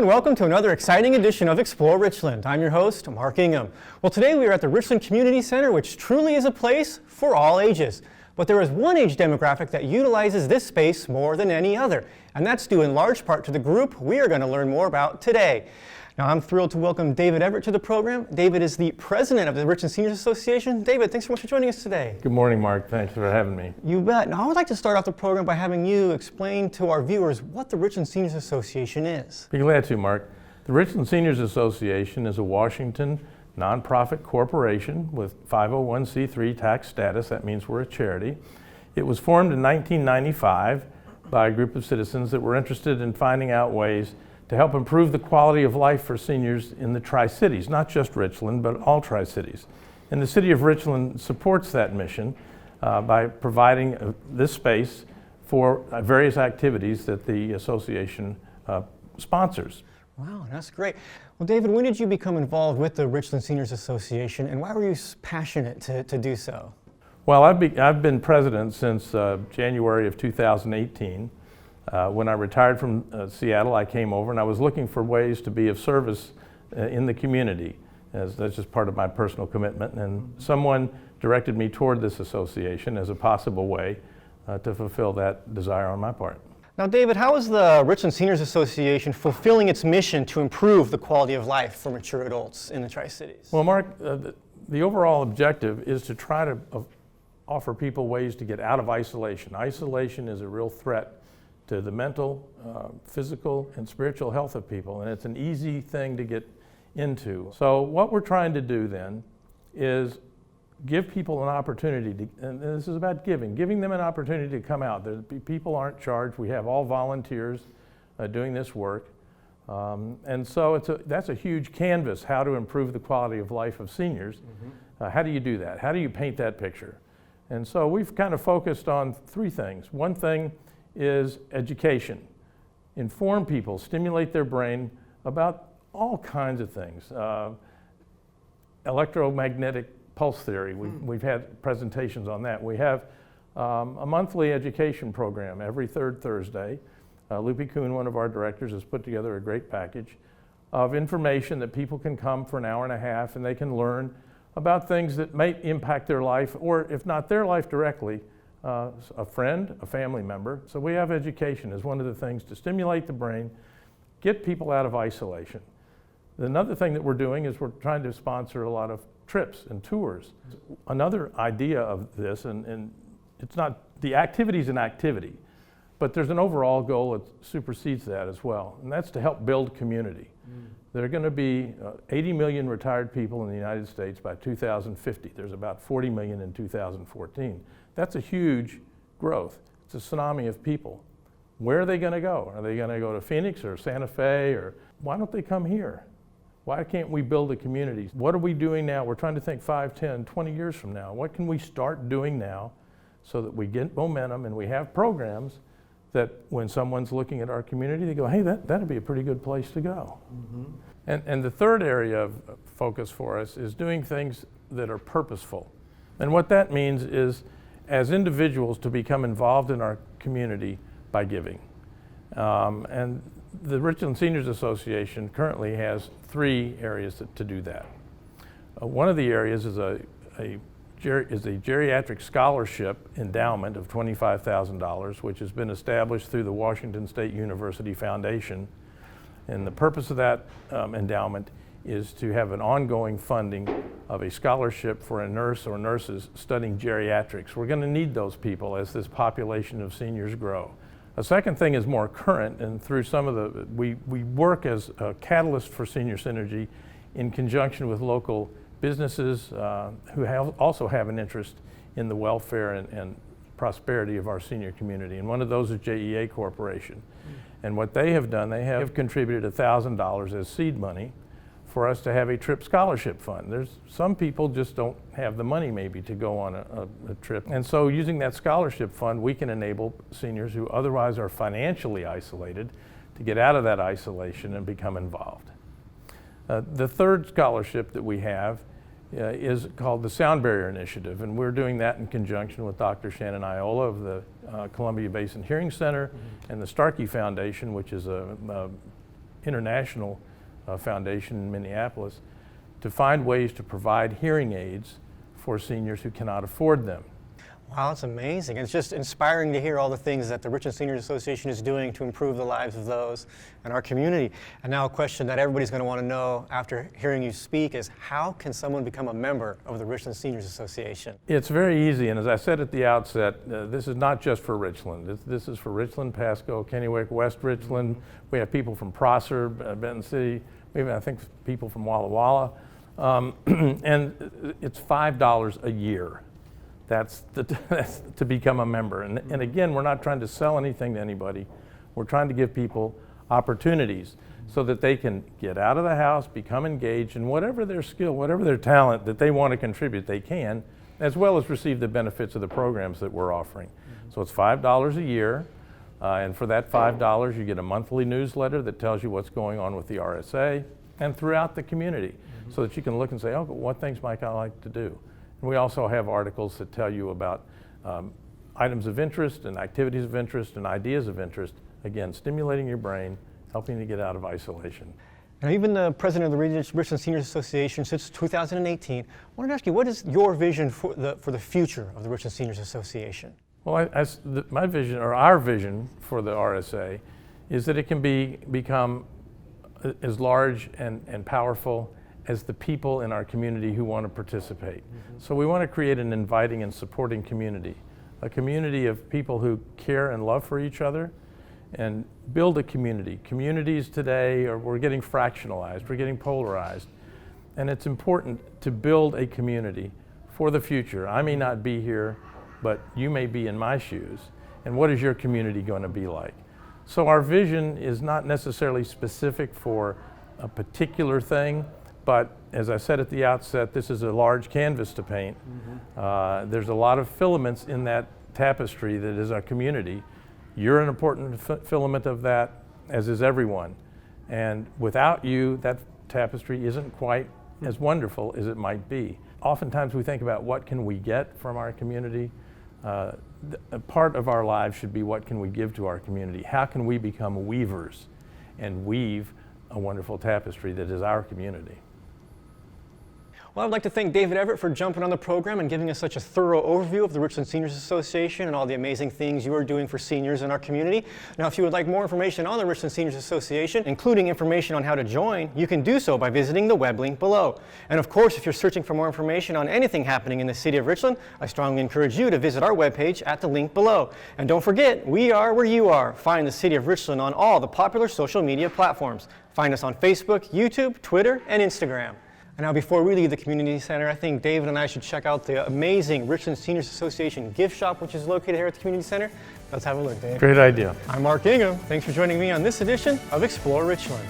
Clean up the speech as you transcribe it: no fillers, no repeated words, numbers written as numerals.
and welcome to another exciting edition of Explore Richland. I'm your host, Mark Ingham. Well, today we are at the Richland Community Center, which truly is a place for all ages. But there is one age demographic that utilizes this space more than any other, and that's due in large part to the group we are going to learn more about today. Now, I'm thrilled to welcome David Everett to the program. David is the president of the Richland Seniors Association. David, thanks so much for joining us today. Good morning, Mark. Thanks for having me. You bet. Now, I would like to start off the program by having you explain to our viewers what the Richland Seniors Association is. Be glad to, Mark. The Richland Seniors Association is a Washington nonprofit corporation with 501c3 tax status. That means we're a charity. It was formed in 1995 by a group of citizens that were interested in finding out ways to help improve the quality of life for seniors in the Tri-Cities, not just Richland, but all Tri-Cities. And the city of Richland supports that mission by providing this space for various activities that the association sponsors. Wow, that's great. Well, David, when did you become involved with the Richland Seniors Association, and why were you passionate to do so? Well, I've been president since January of 2018. When I retired from Seattle, I came over and I was looking for ways to be of service in the community. That's just part of my personal commitment. And someone directed me toward this association as a possible way to fulfill that desire on my part. Now, David, how is the Richland Seniors Association fulfilling its mission to improve the quality of life for mature adults in the Tri-Cities? Well, Mark, the overall objective is to try to offer people ways to get out of isolation. Isolation is a real threat to the mental, physical, and spiritual health of people, and it's an easy thing to get into. So what we're trying to do then is give people an opportunity to, and this is about giving them an opportunity to come out. People aren't charged. We have all volunteers doing this work. And so that's a huge canvas, how to improve the quality of life of seniors. Mm-hmm. How do you do that? How do you paint that picture? And so we've kind of focused on three things. One thing is education. Inform people, stimulate their brain about all kinds of things. Electromagnetic pulse theory, we've had presentations on that. We have a monthly education program every third Thursday. Lupe Kuhn, one of our directors, has put together a great package of information that people can come for an hour and a half and they can learn about things that may impact their life, or if not their life directly, a friend, a family member. So we have education as one of the things to stimulate the brain, get people out of isolation. Another thing that we're doing is we're trying to sponsor a lot of trips and tours. Another idea of this, and it's not, the activity's an activity, but there's an overall goal that supersedes that as well, and that's to help build community. There are going to be 80 million retired people in the United States by 2050. There's about 40 million in 2014. That's a huge growth. It's a tsunami of people. Where are they going to go? Are they going to go to Phoenix or Santa Fe, or why don't they come here? Why can't we build a community? What are we doing now? We're trying to think 5, 10, 20 years from now. What can we start doing now so that we get momentum and we have programs that when someone's looking at our community, they go, hey, that'd be a pretty good place to go. Mm-hmm. And the third area of focus for us is doing things that are purposeful. And what that means is, as individuals, to become involved in our community by giving. And the Richland Seniors Association currently has 3 areas to do that. One of the areas is a geriatric scholarship endowment of $25,000, which has been established through the Washington State University Foundation. And the purpose of that endowment is to have an ongoing funding of a scholarship for a nurse or nurses studying geriatrics. We're going to need those people as this population of seniors grow. A second thing is more current, and through some of the, we work as a catalyst for senior synergy in conjunction with local businesses who also have an interest in the welfare and prosperity of our senior community. And one of those is JEA Corporation. And what they have done, they have contributed $1,000 as seed money for us to have a trip scholarship fund. There's some people just don't have the money maybe to go on a trip. And so using that scholarship fund, we can enable seniors who otherwise are financially isolated to get out of that isolation and become involved. The third scholarship that we have is called the Sound Barrier Initiative, and we're doing that in conjunction with Dr. Shannon Iola of the Columbia Basin Hearing Center and the Starkey Foundation, which is a international foundation in Minneapolis to find ways to provide hearing aids for seniors who cannot afford them. Wow, that's amazing. It's just inspiring to hear all the things that the Richland Seniors Association is doing to improve the lives of those in our community. And now a question that everybody's going to want to know after hearing you speak is, how can someone become a member of the Richland Seniors Association? It's very easy, and as I said at the outset, this is not just for Richland. This is for Richland, Pasco, Kennewick, West Richland. We have people from Prosser, Benton City. We have, I think, people from Walla Walla. And it's $5 a year. That's to become a member. And again, we're not trying to sell anything to anybody. We're trying to give people opportunities so that they can get out of the house, become engaged, and whatever their skill, whatever their talent that they want to contribute, they can, as well as receive the benefits of the programs that we're offering. So it's $5 a year, and for that $5, you get a monthly newsletter that tells you what's going on with the RSA and throughout the community, so that you can look and say, oh, what things might I like to do? And we also have articles that tell you about items of interest and activities of interest and ideas of interest, again, stimulating your brain, helping you get out of isolation. Now, you've been the president of the Richland Seniors Association since 2018. I wanted to ask you, what is your vision for the future of the Richland Seniors Association? Well, my vision, or our vision for the RSA, is that it can become as large and powerful as the people in our community who want to participate. So we want to create an inviting and supporting community, a community of people who care and love for each other, and build a community. Communities today, we're getting fractionalized, we're getting polarized, and it's important to build a community for the future. I may not be here, but you may be in my shoes, and what is your community going to be like? So our vision is not necessarily specific for a particular thing, but as I said at the outset, this is a large canvas to paint. There's a lot of filaments in that tapestry that is our community. You're an important filament of that, as is everyone. And without you, that tapestry isn't quite as wonderful as it might be. Oftentimes we think about what can we get from our community. A part of our lives should be, what can we give to our community? How can we become weavers and weave a wonderful tapestry that is our community? Well, I'd like to thank David Everett for jumping on the program and giving us such a thorough overview of the Richland Seniors Association and all the amazing things you are doing for seniors in our community. Now, if you would like more information on the Richland Seniors Association, including information on how to join, you can do so by visiting the web link below. And of course, if you're searching for more information on anything happening in the city of Richland, I strongly encourage you to visit our webpage at the link below. And don't forget, we are where you are. Find the City of Richland on all the popular social media platforms. Find us on Facebook, YouTube, Twitter, and Instagram. And now, before we leave the community center, I think David and I should check out the amazing Richland Seniors Association gift shop, which is located here at the community center. Let's have a look, Dave. Great idea. I'm Mark Ingham. Thanks for joining me on this edition of Explore Richland.